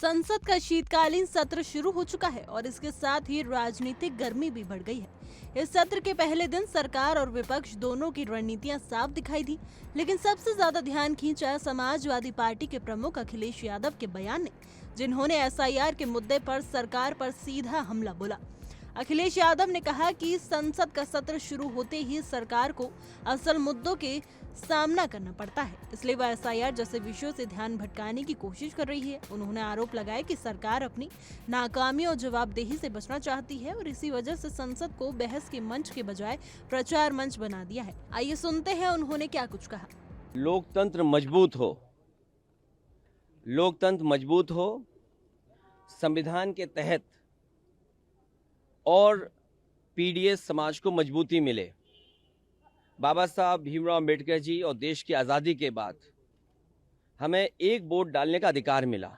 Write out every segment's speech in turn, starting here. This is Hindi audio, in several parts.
संसद का शीतकालीन सत्र शुरू हो चुका है और इसके साथ ही राजनीतिक गर्मी भी बढ़ गई है। इस सत्र के पहले दिन सरकार और विपक्ष दोनों की रणनीतियां साफ दिखाई दी, लेकिन सबसे ज्यादा ध्यान खींचा समाजवादी पार्टी के प्रमुख अखिलेश यादव के बयान ने, जिन्होंने एसआईआर के मुद्दे पर सरकार पर सीधा हमला बोला। अखिलेश यादव ने कहा कि संसद का सत्र शुरू होते ही सरकार को असल मुद्दों के सामना करना पड़ता है, इसलिए वह एसआईआर जैसे विषयों से ध्यान भटकाने की कोशिश कर रही है। उन्होंने आरोप लगाया कि सरकार अपनी नाकामी और जवाबदेही से बचना चाहती है और इसी वजह से संसद को बहस के मंच के बजाय प्रचार मंच बना दिया है। आइए सुनते हैं उन्होंने क्या कुछ कहा। लोकतंत्र मजबूत हो, लोकतंत्र मजबूत हो, संविधान के तहत और पीडीएस समाज को मजबूती मिले। बाबा साहब भीमराव अम्बेडकर जी और देश की आज़ादी के बाद हमें एक वोट डालने का अधिकार मिला।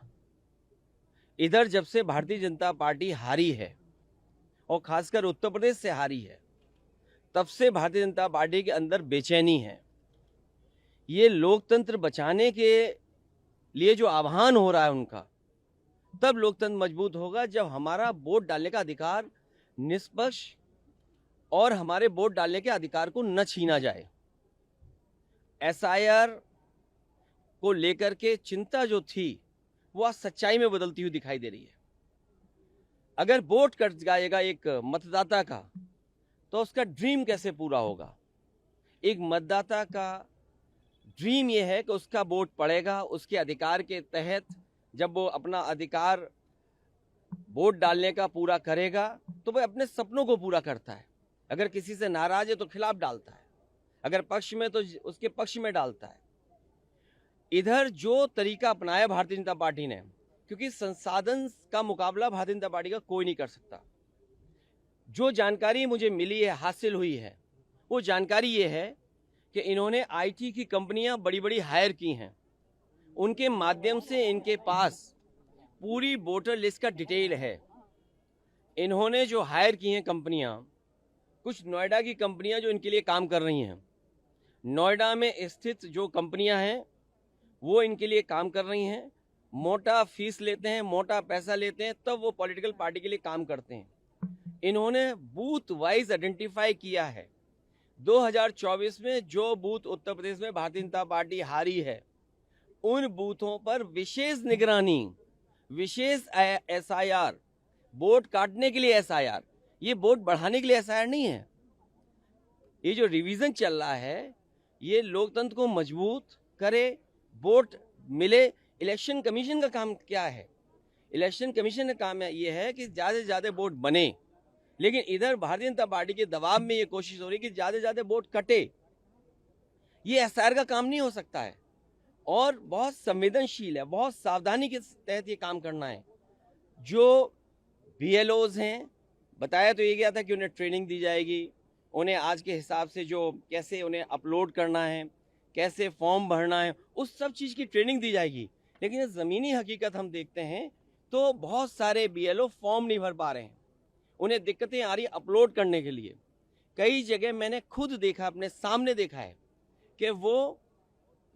इधर जब से भारतीय जनता पार्टी हारी है और खासकर उत्तर प्रदेश से हारी है, तब से भारतीय जनता पार्टी के अंदर बेचैनी है। ये लोकतंत्र बचाने के लिए जो आह्वान हो रहा है उनका, तब लोकतंत्र मजबूत होगा जब हमारा वोट डालने का अधिकार निष्पक्ष और हमारे वोट डालने के अधिकार को न छीना जाए। एसआईआर को लेकर के चिंता जो थी वो आज सच्चाई में बदलती हुई दिखाई दे रही है। अगर वोट कट जाएगा एक मतदाता का, तो उसका ड्रीम कैसे पूरा होगा? एक मतदाता का ड्रीम ये है कि उसका वोट पड़ेगा, उसके अधिकार के तहत जब वो अपना अधिकार वोट डालने का पूरा करेगा तो वह अपने सपनों को पूरा करता है। अगर किसी से नाराज है तो खिलाफ डालता है, अगर पक्ष में तो उसके पक्ष में डालता है। इधर जो तरीका अपनाया भारतीय जनता पार्टी ने, क्योंकि संसाधन का मुकाबला भारतीय जनता पार्टी का कोई नहीं कर सकता। जो जानकारी मुझे मिली है, हासिल हुई है, वो जानकारी ये है कि इन्होंने आईटी की कंपनियां बड़ी बड़ी हायर की हैं। उनके माध्यम से इनके पास पूरी वोटर लिस्ट का डिटेल है। इन्होंने जो हायर की हैं कंपनियां, कुछ नोएडा की कंपनियां जो इनके लिए काम कर रही हैं, नोएडा में स्थित जो कंपनियां हैं वो इनके लिए काम कर रही हैं। मोटा फीस लेते हैं, मोटा पैसा लेते हैं, तब वो पॉलिटिकल पार्टी के लिए काम करते हैं। इन्होंने बूथ वाइज आइडेंटिफाई किया है। 2024 में जो बूथ उत्तर प्रदेश में भारतीय जनता पार्टी हारी है, उन बूथों पर विशेष निगरानी, विशेष एसआईआर, वोट काटने के लिए एसआईआर, ये वोट बढ़ाने के लिए एसआईआर नहीं है। ये जो रिवीजन चल रहा है, ये लोकतंत्र को मजबूत करे, वोट मिले। इलेक्शन कमीशन का काम क्या है? इलेक्शन कमीशन का काम ये है कि ज़्यादा से ज़्यादा वोट बने, लेकिन इधर भारतीय जनता पार्टी के दबाव में ये कोशिश हो रही है कि ज़्यादा से ज़्यादा वोट कटे। ये एसआईआर का काम नहीं हो सकता है और बहुत संवेदनशील है, बहुत सावधानी के तहत ये काम करना है। जो बीएलओज हैं, बताया तो ये गया था कि उन्हें ट्रेनिंग दी जाएगी, उन्हें आज के हिसाब से जो कैसे उन्हें अपलोड करना है, कैसे फॉर्म भरना है, उस सब चीज़ की ट्रेनिंग दी जाएगी। लेकिन ज़मीनी हकीकत हम देखते हैं तो बहुत सारे बीएलओ फॉर्म नहीं भर पा रहे हैं, उन्हें दिक्कतें आ रही अपलोड करने के लिए। कई जगह मैंने खुद देखा, अपने सामने देखा है कि वो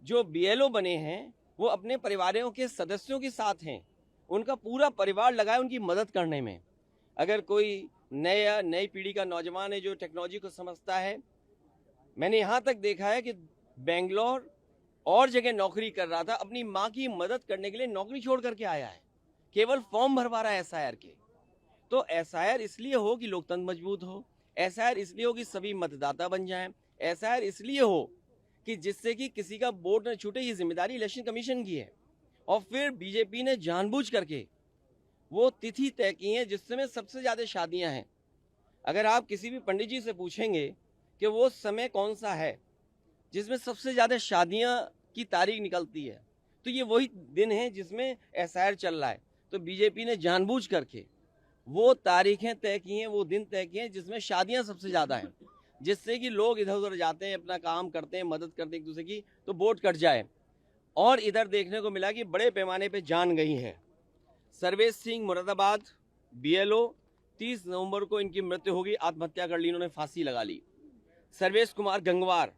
जो बीएलओ बने हैं वो अपने परिवारों के सदस्यों के साथ हैं, उनका पूरा परिवार लगा है उनकी मदद करने में। अगर कोई नई पीढ़ी का नौजवान है जो टेक्नोलॉजी को समझता है, मैंने यहाँ तक देखा है कि बेंगलोर और जगह नौकरी कर रहा था, अपनी माँ की मदद करने के लिए नौकरी छोड़ करके आया है, केवल फॉर्म भरवा रहा है एसआईआर के। तो एसआईआर इसलिए हो कि लोकतंत्र मजबूत हो, एसआईआर इसलिए हो कि सभी मतदाता बन जाएं, एसआईआर इसलिए हो कि जिससे कि किसी का वोट न छूटे। ये जिम्मेदारी इलेक्शन कमीशन की है। और फिर बीजेपी ने जानबूझ करके वो तिथि तय की है जिस समय सबसे ज़्यादा शादियां हैं। अगर आप किसी भी पंडित जी से पूछेंगे कि वो समय कौन सा है जिसमें सबसे ज़्यादा शादियां की तारीख निकलती है, तो ये वही दिन है जिसमें एसआईआर चल रहा है। तो बीजेपी ने जानबूझ करके वो तारीखें तय की हैं, वो दिन तय किए हैं जिसमें शादियां सबसे ज़्यादा हैं, जिससे कि लोग इधर उधर जाते हैं, अपना काम करते हैं, मदद करते हैं एक दूसरे की, तो वोट कट जाए। और इधर देखने को मिला कि बड़े पैमाने पे जान गई है। सर्वेश सिंह मुरादाबाद बीएलओ, 30 नवंबर को इनकी मृत्यु होगी, आत्महत्या कर ली, इन्होंने फांसी लगा ली। सर्वेश कुमार गंगवार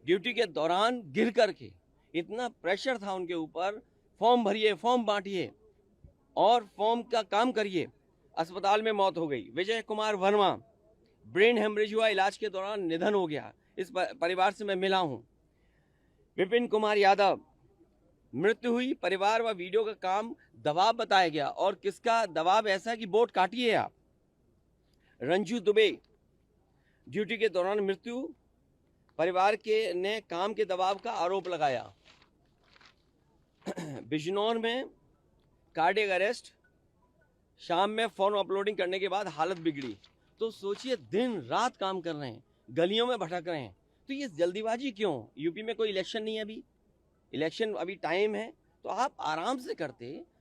ड्यूटी के दौरान गिर करके, इतना प्रेशर था उनके ऊपर, फॉर्म भरिए, फॉर्म बांटिए, और फॉर्म का काम करिए, अस्पताल में मौत हो गई। विजय कुमार वर्मा, ब्रेन हेमरेज हुआ, इलाज के दौरान निधन हो गया। इस परिवार से मैं मिला हूं। विपिन कुमार यादव, मृत्यु हुई, परिवार व वीडियो का काम दबाव बताया गया। और किसका दबाव ऐसा कि वोट काटिए आप। रंजू दुबे, ड्यूटी के दौरान मृत्यु, परिवार के ने काम के दबाव का आरोप लगाया। बिजनौर में कार्डियक अरेस्ट, शाम में फोन अपलोडिंग करने के बाद हालत बिगड़ी। तो सोचिए, दिन रात काम कर रहे हैं, गलियों में भटक रहे हैं, तो ये जल्दीबाजी क्यों? यूपी में कोई इलेक्शन नहीं है, अभी इलेक्शन अभी टाइम है, तो आप आराम से करते